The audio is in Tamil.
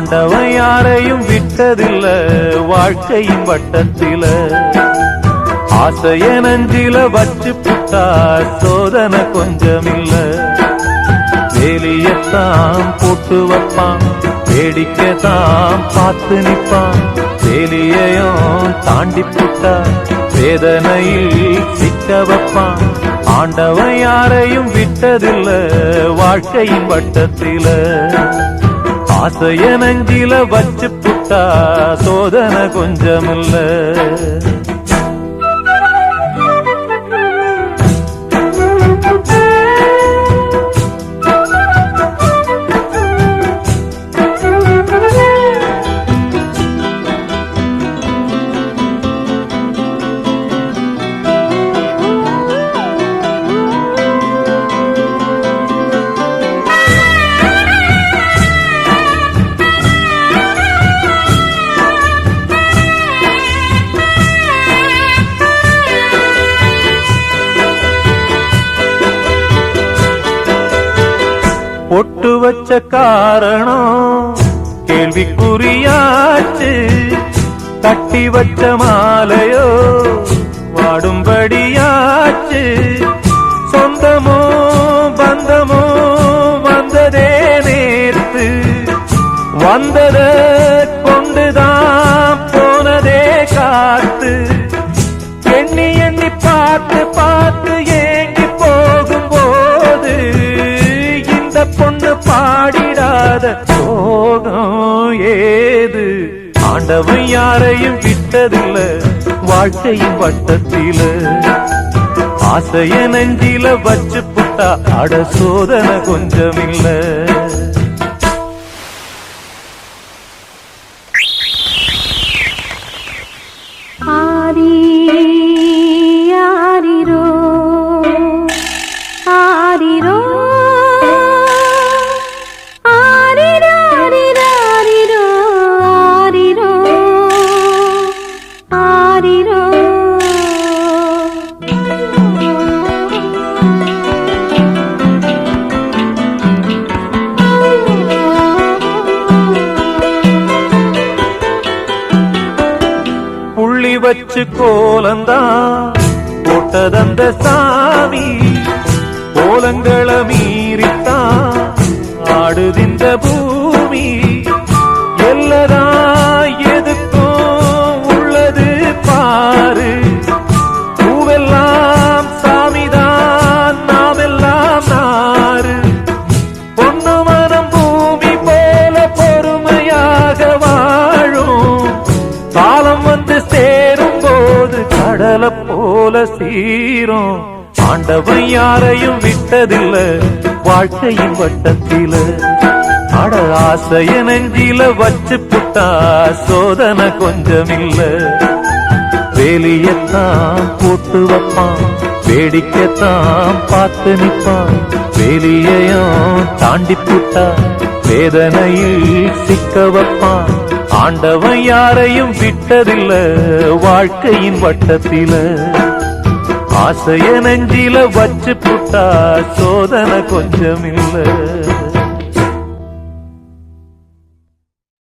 ஆண்டவன் யாரையும் விட்டதில்ல வாழ்க்கையின் வட்டத்தில. ஆசைய நஞ்சில வச்சு புட்டா சோதனை கொஞ்சமில்ல. வேலியத்தான் போட்டு வைப்பான், வேடிக்கைத்தான் பார்த்து நிற்பான். வேலியையும் தாண்டி புட்டா வேதனையில் சிக்க வைப்பான். ஆண்டவன் யாரையும் விட்டதில்ல வாழ்க்கையின் வட்டத்தில. ஆசைய நஞ்சில வச்சு புட்டா சோதனை கொஞ்சமில்ல. பொட்டு வச்ச காரணம் கேள்விக்குறியாச்சு. கட்டி வச்ச மாலையோ வாடும்படியாச்சு. சொந்தமோ பந்தமோ வந்ததே நேர்த்து, வந்தத கொண்டுதான் போனதே காத்து. எண்ணி எண்ணி பார்த்து பார்த்து ஏங்கி போகும்போது பொண்ணு பாடிடாத சோகம் ஏது. ஆண்டவன் யாரையும் விட்டதில்ல வாழ்க்கையின் வட்டத்தில. ஆசைய நஞ்சில வச்சு புட்டா அட சோதனை கொஞ்சமில்ல. ஆரி ஆரிரோ ஆரிரோ வச்சு கோலந்தான் போட்டதந்த சாமி. கோலங்களை மீறித்தான் ஆடுதிந்த பூமி. எல்லதா எதுக்கும் உள்ளது பாரு. பூவெல்லாம் சாமிதான், நாமெல்லாம் நாறு. பொண்ணு மனம் பூமி போல பொறுமையாக வாழும். காலம் வந்து சேரும் போது கடலை போல சீரும். ஆண்டவன் யாரையும் விட்டதில்ல வாழ்க்கையின் வட்டத்தில. அட ஆசைய நெஞ்சில வச்சு புட்டா சோதனை கொஞ்சமில்ல. வேலியத்தான் போட்டு வைப்பான், வேடிக்கைத்தான் பார்த்து நிற்பான். வேலியையும் தாண்டி புட்டா வேதனையில் சிக்க வைப்பான். ஆண்டவன் யாரையும் விட்டதில்ல வாழ்க்கையின் வட்டத்தில. ஆசைய நெஞ்சில வச்சு புட்டா சோதனை கொஞ்சமில்ல.